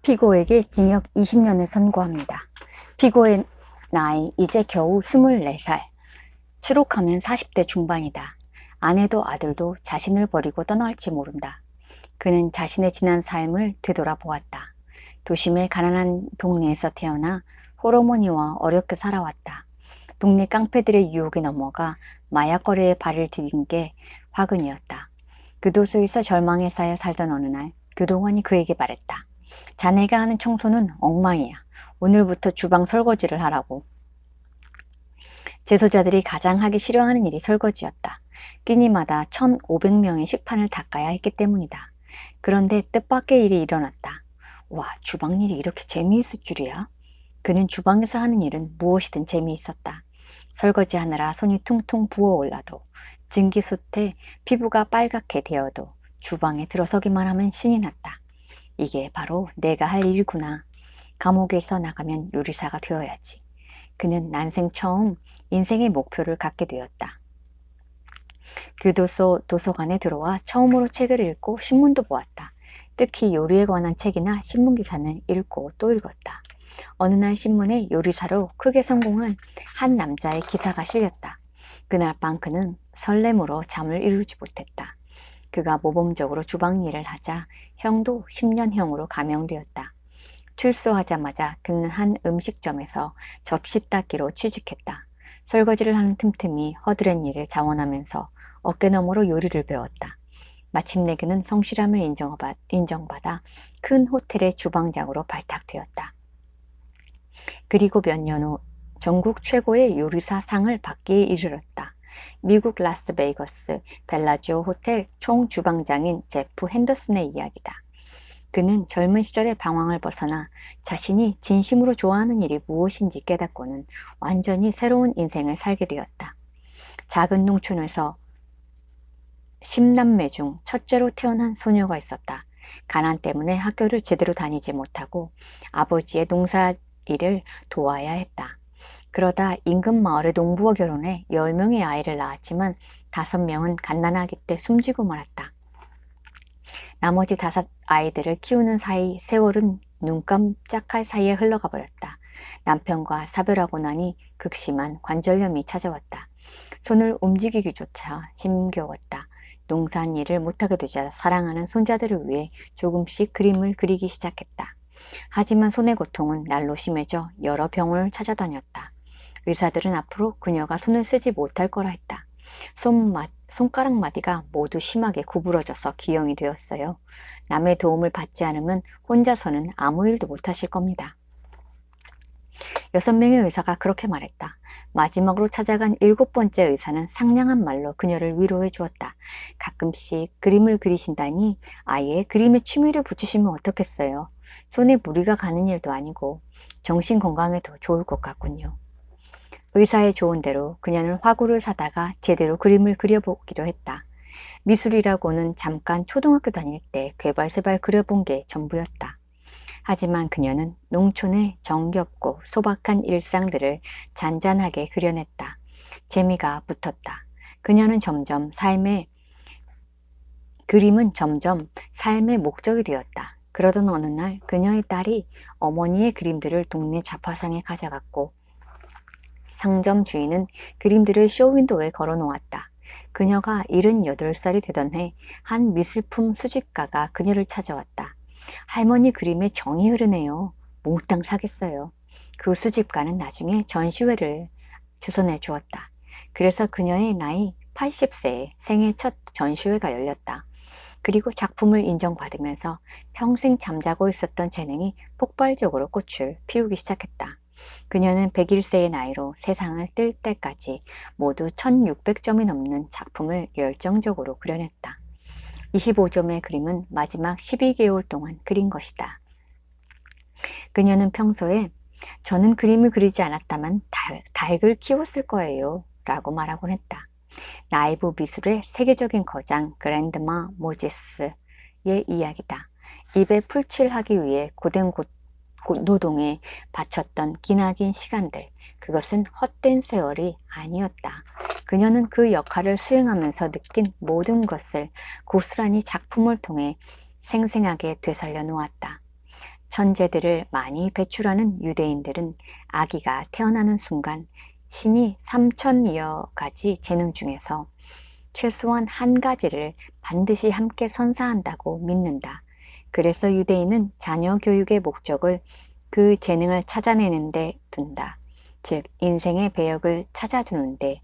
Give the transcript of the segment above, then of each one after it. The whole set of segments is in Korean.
피고에게 징역 20년을 선고합니다. 피고의 나이 이제 겨우 24살. 추록하면 40대 중반이다. 아내도 아들도 자신을 버리고 떠날지 모른다. 그는 자신의 지난 삶을 되돌아보았다. 도심의 가난한 동네에서 태어나 홀어머니와 어렵게 살아왔다. 동네 깡패들의 유혹에 넘어가 마약거리에 발을 디딘 게 화근이었다. 교도소에서 절망에 쌓여 살던 어느 날 교도관이 그에게 말했다. 자네가 하는 청소는 엉망이야. 오늘부터 주방 설거지를 하라고. 재소자들이 가장 하기 싫어하는 일이 설거지였다. 끼니마다 1,500명의 식판을 닦아야 했기 때문이다. 그런데 뜻밖의 일이 일어났다. 와, 주방일이 이렇게 재미있을 줄이야? 그는 주방에서 하는 일은 무엇이든 재미있었다. 설거지하느라 손이 퉁퉁 부어올라도, 증기솥에 피부가 빨갛게 되어도, 주방에 들어서기만 하면 신이 났다. 이게 바로 내가 할 일이구나. 감옥에서 나가면 요리사가 되어야지. 그는 난생 처음 인생의 목표를 갖게 되었다. 교도소 도서관에 들어와 처음으로 책을 읽고 신문도 보았다. 특히 요리에 관한 책이나 신문기사는 읽고 또 읽었다. 어느 날 신문에 요리사로 크게 성공한 한 남자의 기사가 실렸다. 그날 밤 그는 설렘으로 잠을 이루지 못했다. 그가 모범적으로 주방 일을 하자 형도 10년형으로 감형되었다. 출소하자마자 그는 한 음식점에서 접시 닦기로 취직했다. 설거지를 하는 틈틈이 허드렛 일을 자원하면서 어깨너머로 요리를 배웠다. 마침내 그는 성실함을 인정받아 큰 호텔의 주방장으로 발탁되었다. 그리고 몇 년 후 전국 최고의 요리사 상을 받기에 이르렀다. 미국 라스베이거스 벨라지오 호텔 총주방장인 제프 핸더슨의 이야기다. 그는 젊은 시절의 방황을 벗어나 자신이 진심으로 좋아하는 일이 무엇인지 깨닫고는 완전히 새로운 인생을 살게 되었다. 작은 농촌에서 10남매 중 첫째로 태어난 소녀가 있었다. 가난 때문에 학교를 제대로 다니지 못하고 아버지의 농사 일을 도와야 했다. 그러다 인근 마을의 농부와 결혼해 10명의 아이를 낳았지만 5명은 갓난아기 때 숨지고 말았다. 나머지 5 아이들을 키우는 사이 세월은 눈 깜짝할 사이에 흘러가 버렸다. 남편과 사별하고 나니 극심한 관절염이 찾아왔다. 손을 움직이기조차 힘겨웠다. 농산일을 못하게 되자 사랑하는 손자들을 위해 조금씩 그림을 그리기 시작했다. 하지만 손의 고통은 날로 심해져 여러 병원을 찾아다녔다. 의사들은 앞으로 그녀가 손을 쓰지 못할 거라 했다. 손가락 마디가 모두 심하게 구부러져서 기형이 되었어요. 남의 도움을 받지 않으면 혼자서는 아무 일도 못하실 겁니다. 6명의 의사가 그렇게 말했다. 마지막으로 찾아간 7번째 의사는 상냥한 말로 그녀를 위로해 주었다. 가끔씩 그림을 그리신다니 아예 그림에 취미를 붙이시면 어떻겠어요. 손에 무리가 가는 일도 아니고 정신 건강에도 좋을 것 같군요. 의사의 조언대로 그녀는 화구를 사다가 제대로 그림을 그려보기로 했다. 미술이라고는 잠깐 초등학교 다닐 때 궤발세발 그려본 게 전부였다. 하지만 그녀는 농촌의 정겹고 소박한 일상들을 잔잔하게 그려냈다. 재미가 붙었다. 그림은 점점 삶의 목적이 되었다. 그러던 어느 날 그녀의 딸이 어머니의 그림들을 동네 잡화상에 가져갔고 상점 주인은 그림들을 쇼윈도에 걸어놓았다. 그녀가 78살이 되던 해 한 미술품 수집가가 그녀를 찾아왔다. 할머니 그림에 정이 흐르네요. 몽땅 사겠어요. 그 수집가는 나중에 전시회를 주선해 주었다. 그래서 그녀의 나이 80세에 생애 첫 전시회가 열렸다. 그리고 작품을 인정받으면서 평생 잠자고 있었던 재능이 폭발적으로 꽃을 피우기 시작했다. 그녀는 101세의 나이로 세상을 뜰 때까지 모두 1600점이 넘는 작품을 열정적으로 그려냈다. 25점의 그림은 마지막 12개월 동안 그린 것이다. 그녀는 평소에 저는 그림을 그리지 않았다만 닭을 키웠을 거예요 라고 말하곤 했다. 나이브 미술의 세계적인 거장 그랜드마 모제스의 이야기다. 입에 풀칠하기 위해 고된 노동에 바쳤던 기나긴 시간들, 그것은 헛된 세월이 아니었다. 그녀는 그 역할을 수행하면서 느낀 모든 것을 고스란히 작품을 통해 생생하게 되살려 놓았다. 천재들을 많이 배출하는 유대인들은 아기가 태어나는 순간 신이 3천여 가지 재능 중에서 최소한 한 가지를 반드시 함께 선사한다고 믿는다. 그래서 유대인은 자녀 교육의 목적을 그 재능을 찾아내는 데 둔다. 즉 인생의 배역을 찾아주는데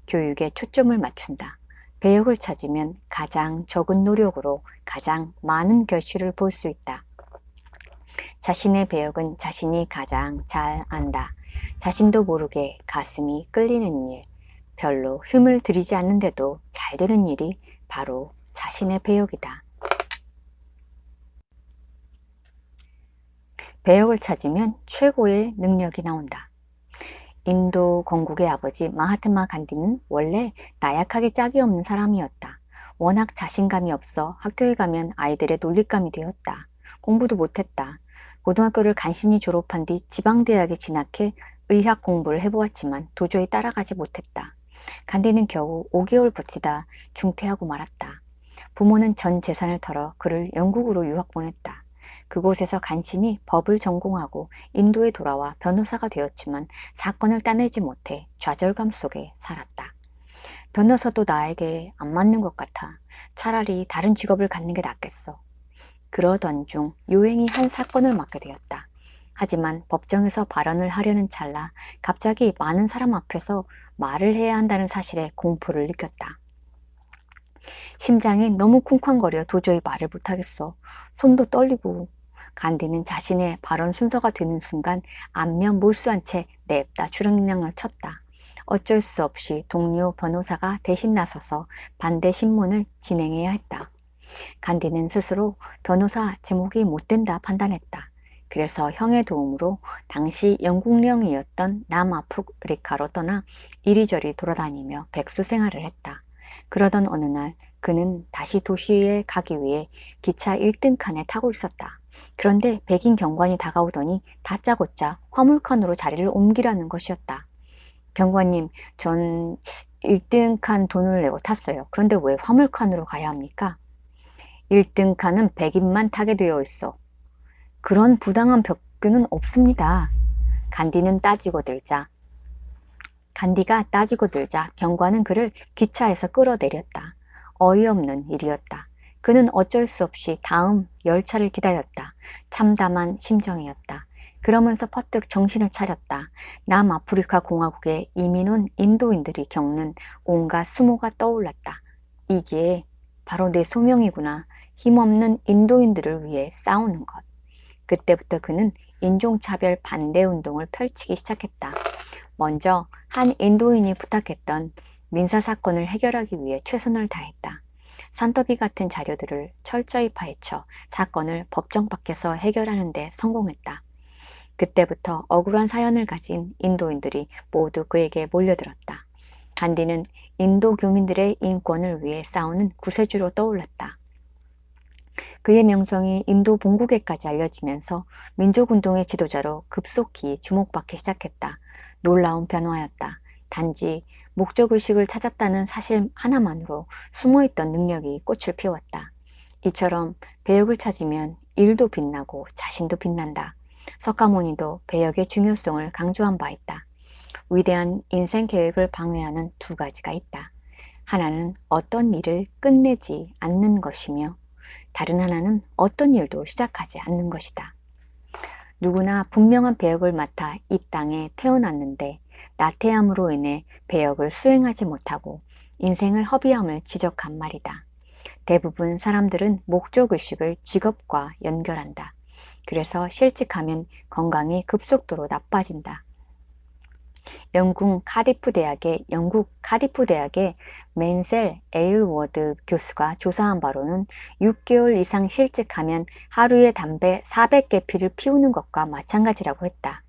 교육에 초점을 맞춘다. 배역을 찾으면 가장 적은 노력으로 가장 많은 결실을 볼 수 있다. 자신의 배역은 자신이 가장 잘 안다. 자신도 모르게 가슴이 끌리는 일, 별로 힘을 들이지 않는데도 잘 되는 일이 바로 자신의 배역이다. 배역을 찾으면 최고의 능력이 나온다. 인도 건국의 아버지 마하트마 간디는 원래 나약하게 짝이 없는 사람이었다. 워낙 자신감이 없어 학교에 가면 아이들의 놀잇감이 되었다. 공부도 못했다. 고등학교를 간신히 졸업한 뒤 지방대학에 진학해 의학 공부를 해보았지만 도저히 따라가지 못했다. 간디는 겨우 5개월 버티다 중퇴하고 말았다. 부모는 전 재산을 털어 그를 영국으로 유학 보냈다. 그곳에서 간신히 법을 전공하고 인도에 돌아와 변호사가 되었지만 사건을 따내지 못해 좌절감 속에 살았다. 변호사도 나에게 안 맞는 것 같아. 차라리 다른 직업을 갖는 게 낫겠어. 그러던 중 요행이 한 사건을 맡게 되었다. 하지만 법정에서 발언을 하려는 찰나 갑자기 많은 사람 앞에서 말을 해야 한다는 사실에 공포를 느꼈다. 심장이 너무 쿵쾅거려 도저히 말을 못하겠어. 손도 떨리고. 간디는 자신의 발언 순서가 되는 순간 안면 몰수한 채 냅다 출행령을 쳤다. 어쩔 수 없이 동료 변호사가 대신 나서서 반대 신문을 진행해야 했다. 간디는 스스로 변호사 제목이 못된다 판단했다. 그래서 형의 도움으로 당시 영국령이었던 남아프리카로 떠나 이리저리 돌아다니며 백수 생활을 했다. 그러던 어느 날 그는 다시 도시에 가기 위해 기차 1등 칸에 타고 있었다. 그런데 백인 경관이 다가오더니 다짜고짜 화물칸으로 자리를 옮기라는 것이었다. 경관님, 전 1등 칸 돈을 내고 탔어요. 그런데 왜 화물칸으로 가야 합니까? 1등 칸은 백인만 타게 되어 있어. 그런 부당한 법규는 없습니다. 간디가 따지고 들자 경관은 그를 기차에서 끌어내렸다. 어이없는 일이었다. 그는 어쩔 수 없이 다음 열차를 기다렸다. 참담한 심정이었다. 그러면서 퍼뜩 정신을 차렸다. 남아프리카 공화국에 이민 온 인도인들이 겪는 온갖 수모가 떠올랐다. 이게 바로 내 소명이구나. 힘없는 인도인들을 위해 싸우는 것. 그때부터 그는 인종차별 반대 운동을 펼치기 시작했다. 먼저 한 인도인이 부탁했던 민사사건을 해결하기 위해 최선을 다했다. 산더비 같은 자료들을 철저히 파헤쳐 사건을 법정 밖에서 해결하는 데 성공했다. 그때부터 억울한 사연을 가진 인도인들이 모두 그에게 몰려들었다. 간디는 인도 교민들의 인권을 위해 싸우는 구세주로 떠올랐다. 그의 명성이 인도 본국에까지 알려지면서 민족운동의 지도자로 급속히 주목받기 시작했다. 놀라운 변화였다. 단지 목적의식을 찾았다는 사실 하나만으로 숨어있던 능력이 꽃을 피웠다. 이처럼 배역을 찾으면 일도 빛나고 자신도 빛난다. 석가모니도 배역의 중요성을 강조한 바 있다. 위대한 인생 계획을 방해하는 두 가지가 있다. 하나는 어떤 일을 끝내지 않는 것이며 다른 하나는 어떤 일도 시작하지 않는 것이다. 누구나 분명한 배역을 맡아 이 땅에 태어났는데 나태함으로 인해 배역을 수행하지 못하고 인생을 허비함을 지적한 말이다. 대부분 사람들은 목적의식을 직업과 연결한다. 그래서 실직하면 건강이 급속도로 나빠진다. 영국 카디프 대학의 맨셀 에일워드 교수가 조사한 바로는 6개월 이상 실직하면 하루에 담배 400개 피를 피우는 것과 마찬가지라고 했다.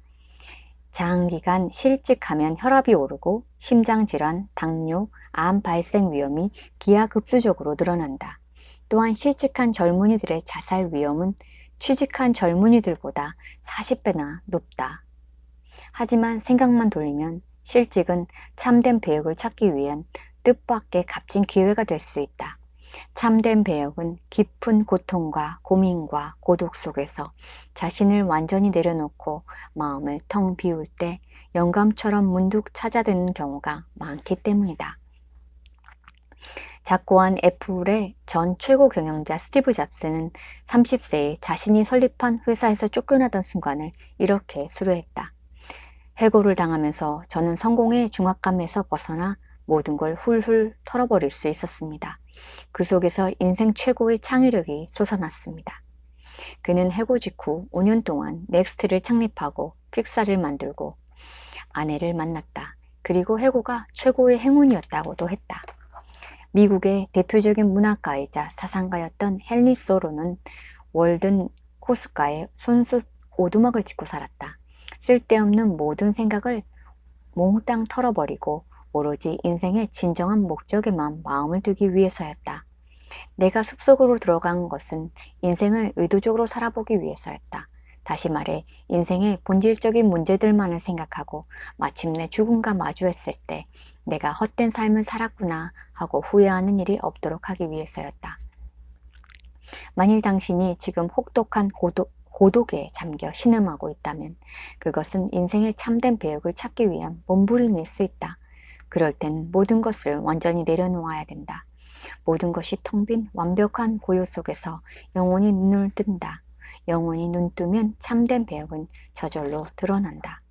장기간 실직하면 혈압이 오르고 심장질환, 당뇨, 암 발생 위험이 기하급수적으로 늘어난다. 또한 실직한 젊은이들의 자살 위험은 취직한 젊은이들보다 40배나 높다. 하지만 생각만 돌리면 실직은 참된 배역을 찾기 위한 뜻밖의 값진 기회가 될 수 있다. 참된 배역은 깊은 고통과 고민과 고독 속에서 자신을 완전히 내려놓고 마음을 텅 비울 때 영감처럼 문득 찾아드는 경우가 많기 때문이다. 작고한 애플의 전 최고 경영자 스티브 잡스는 30세에 자신이 설립한 회사에서 쫓겨나던 순간을 이렇게 수료했다. 해고를 당하면서 저는 성공의 중압감에서 벗어나 모든 걸 훌훌 털어버릴 수 있었습니다. 그 속에서 인생 최고의 창의력이 솟아났습니다. 그는 해고 직후 5년 동안 넥스트를 창립하고 픽사를 만들고 아내를 만났다. 그리고 해고가 최고의 행운이었다고도 했다. 미국의 대표적인 문학가이자 사상가였던 헨리 소로는 월든 호숫가에 손수 오두막을 짓고 살았다. 쓸데없는 모든 생각을 몽땅 털어버리고 오로지 인생의 진정한 목적에만 마음을 두기 위해서였다. 내가 숲속으로 들어간 것은 인생을 의도적으로 살아보기 위해서였다. 다시 말해 인생의 본질적인 문제들만을 생각하고 마침내 죽음과 마주했을 때 내가 헛된 삶을 살았구나 하고 후회하는 일이 없도록 하기 위해서였다. 만일 당신이 지금 혹독한 고독에 잠겨 신음하고 있다면 그것은 인생의 참된 배역을 찾기 위한 몸부림일 수 있다. 그럴 땐 모든 것을 완전히 내려놓아야 된다. 모든 것이 텅 빈 완벽한 고요 속에서 영원히 눈을 뜬다. 영원히 눈 뜨면 참된 배역은 저절로 드러난다.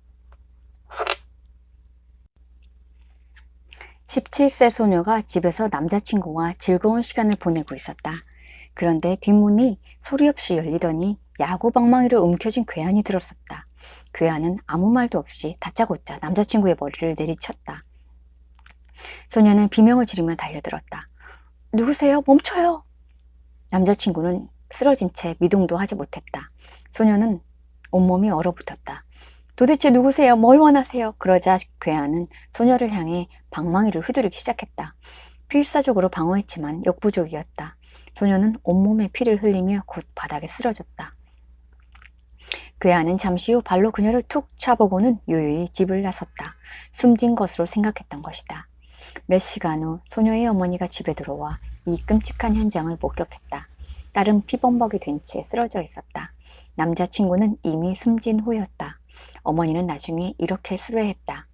17세 소녀가 집에서 남자친구와 즐거운 시간을 보내고 있었다. 그런데 뒷문이 소리 없이 열리더니 야구 방망이로 움켜쥔 괴한이 들었었다. 괴한은 아무 말도 없이 다짜고짜 남자친구의 머리를 내리쳤다. 소녀는 비명을 지르며 달려들었다. 누구세요? 멈춰요! 남자친구는 쓰러진 채 미동도 하지 못했다. 소녀는 온몸이 얼어붙었다. 도대체 누구세요? 뭘 원하세요? 그러자 괴한은 소녀를 향해 방망이를 휘두르기 시작했다. 필사적으로 방어했지만 역부족이었다. 소녀는 온몸에 피를 흘리며 곧 바닥에 쓰러졌다. 괴한은 잠시 후 발로 그녀를 툭 차보고는 유유히 집을 나섰다. 숨진 것으로 생각했던 것이다. 몇 시간 후 소녀의 어머니가 집에 들어와 이 끔찍한 현장을 목격했다. 딸은 피범벅이 된 채 쓰러져 있었다. 남자친구는 이미 숨진 후였다. 어머니는 나중에 이렇게 수레했다.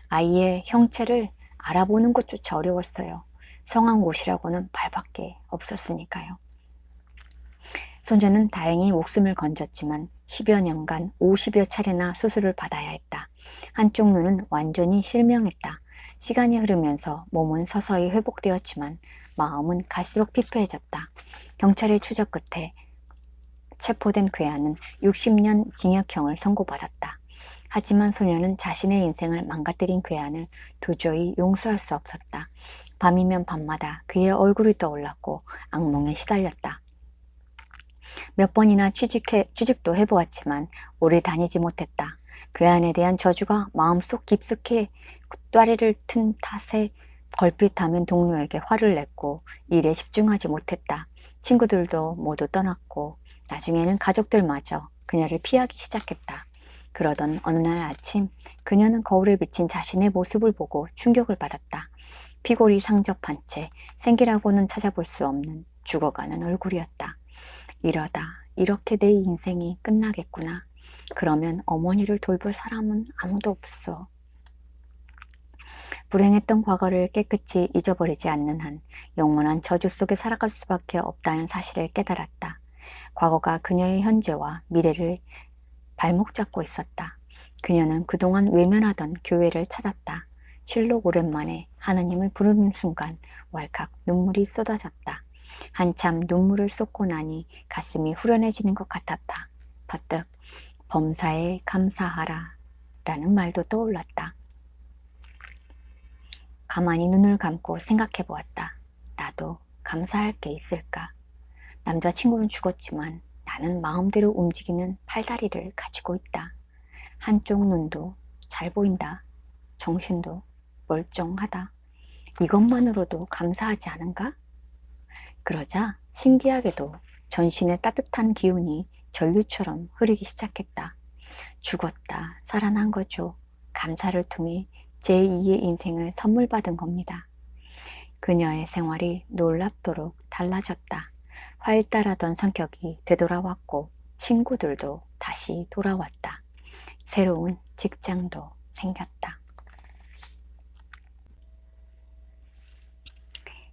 아이의 형체를 알아보는 것조차 어려웠어요. 성한 곳이라고는 발밖에 없었으니까요. 손자는 다행히 목숨을 건졌지만 10여 년간 50여 차례나 수술을 받아야 했다. 한쪽 눈은 완전히 실명했다. 시간이 흐르면서 몸은 서서히 회복되었지만 마음은 갈수록 피폐해졌다. 경찰의 추적 끝에 체포된 괴한은 60년 징역형을 선고받았다. 하지만 소녀는 자신의 인생을 망가뜨린 괴한을 도저히 용서할 수 없었다. 밤이면 밤마다 그의 얼굴이 떠올랐고 악몽에 시달렸다. 몇 번이나 취직도 해보았지만 오래 다니지 못했다. 괴한에 대한 저주가 마음속 깊숙이 뙬리를 튼 탓에 걸핏하면 동료에게 화를 냈고 일에 집중하지 못했다. 친구들도 모두 떠났고 나중에는 가족들마저 그녀를 피하기 시작했다. 그러던 어느 날 아침 그녀는 거울에 비친 자신의 모습을 보고 충격을 받았다. 피골이 상접한 채 생기라고는 찾아볼 수 없는 죽어가는 얼굴이었다. 이러다 이렇게 내 인생이 끝나겠구나. 그러면 어머니를 돌볼 사람은 아무도 없어. 불행했던 과거를 깨끗이 잊어버리지 않는 한 영원한 저주 속에 살아갈 수밖에 없다는 사실을 깨달았다. 과거가 그녀의 현재와 미래를 발목 잡고 있었다. 그녀는 그동안 외면하던 교회를 찾았다. 실록 오랜만에 하느님을 부르는 순간 왈칵 눈물이 쏟아졌다. 한참 눈물을 쏟고 나니 가슴이 후련해지는 것 같았다. 퍼뜩 범사에 감사하라 라는 말도 떠올랐다. 가만히 눈을 감고 생각해 보았다. 나도 감사할 게 있을까? 남자친구는 죽었지만 나는 마음대로 움직이는 팔다리를 가지고 있다. 한쪽 눈도 잘 보인다. 정신도 멀쩡하다. 이것만으로도 감사하지 않은가? 그러자 신기하게도 전신의 따뜻한 기운이 전류처럼 흐르기 시작했다. 죽었다. 살아난 거죠. 감사를 통해 제2의 인생을 선물 받은 겁니다. 그녀의 생활이 놀랍도록 달라졌다. 활달하던 성격이 되돌아왔고 친구들도 다시 돌아왔다. 새로운 직장도 생겼다.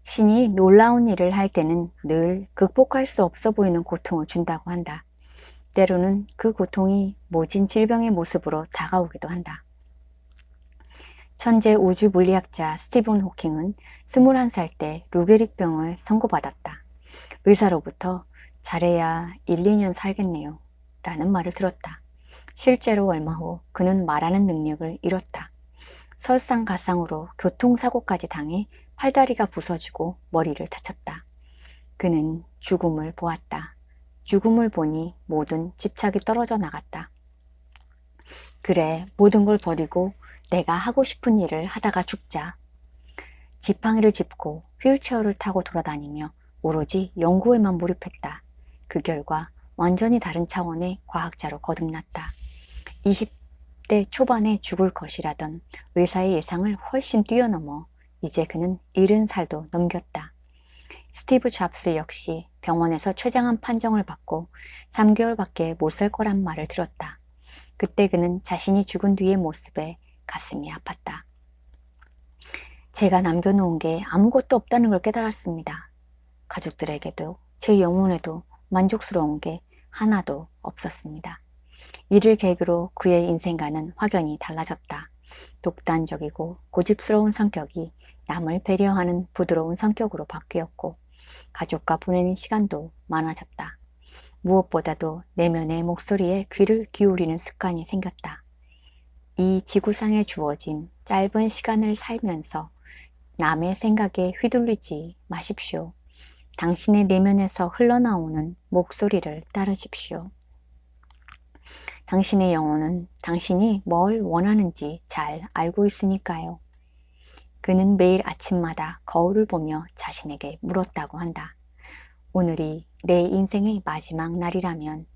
신이 놀라운 일을 할 때는 늘 극복할 수 없어 보이는 고통을 준다고 한다. 때로는 그 고통이 모진 질병의 모습으로 다가오기도 한다. 천재 우주 물리학자 스티븐 호킹은 21살 때 루게릭병을 선고받았다. 의사로부터 잘해야 1, 2년 살겠네요 라는 말을 들었다. 실제로 얼마 후 그는 말하는 능력을 잃었다. 설상가상으로 교통사고까지 당해 팔다리가 부서지고 머리를 다쳤다. 그는 죽음을 보았다. 죽음을 보니 모든 집착이 떨어져 나갔다. 그래, 모든 걸 버리고 내가 하고 싶은 일을 하다가 죽자. 지팡이를 짚고 휠체어를 타고 돌아다니며 오로지 연구에만 몰입했다. 그 결과 완전히 다른 차원의 과학자로 거듭났다. 20대 초반에 죽을 것이라던 의사의 예상을 훨씬 뛰어넘어 이제 그는 70살도 넘겼다. 스티브 잡스 역시 병원에서 췌장암 판정을 받고 3개월밖에 못 살 거란 말을 들었다. 그때 그는 자신이 죽은 뒤의 모습에 가슴이 아팠다. 제가 남겨놓은 게 아무것도 없다는 걸 깨달았습니다. 가족들에게도 제 영혼에도 만족스러운 게 하나도 없었습니다. 이를 계기로 그의 인생과는 확연히 달라졌다. 독단적이고 고집스러운 성격이 남을 배려하는 부드러운 성격으로 바뀌었고 가족과 보내는 시간도 많아졌다. 무엇보다도 내면의 목소리에 귀를 기울이는 습관이 생겼다. 이 지구상에 주어진 짧은 시간을 살면서 남의 생각에 휘둘리지 마십시오. 당신의 내면에서 흘러나오는 목소리를 따르십시오. 당신의 영혼은 당신이 뭘 원하는지 잘 알고 있으니까요. 그는 매일 아침마다 거울을 보며 자신에게 물었다고 한다. 오늘이 내 인생의 마지막 날이라면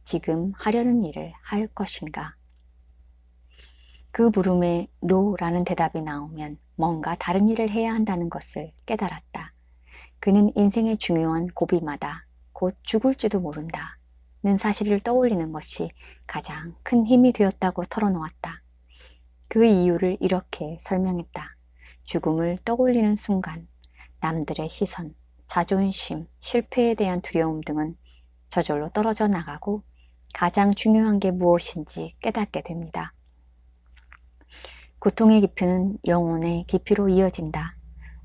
지금 하려는 일을 할 것인가? 그 물음에 노라는 대답이 나오면 뭔가 다른 일을 해야 한다는 것을 깨달았다. 그는 인생의 중요한 고비마다 곧 죽을지도 모른다 는 사실을 떠올리는 것이 가장 큰 힘이 되었다고 털어놓았다. 그 이유를 이렇게 설명했다. 죽음을 떠올리는 순간 남들의 시선, 자존심, 실패에 대한 두려움 등은 저절로 떨어져 나가고 가장 중요한 게 무엇인지 깨닫게 됩니다. 고통의 깊이는 영혼의 깊이로 이어진다.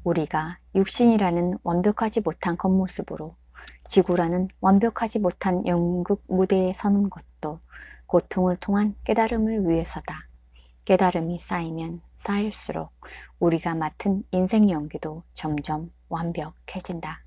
우리가 육신이라는 완벽하지 못한 겉모습으로 지구라는 완벽하지 못한 연극 무대에 서는 것도 고통을 통한 깨달음을 위해서다. 깨달음이 쌓이면 쌓일수록 우리가 맡은 인생 연기도 점점 완벽해진다.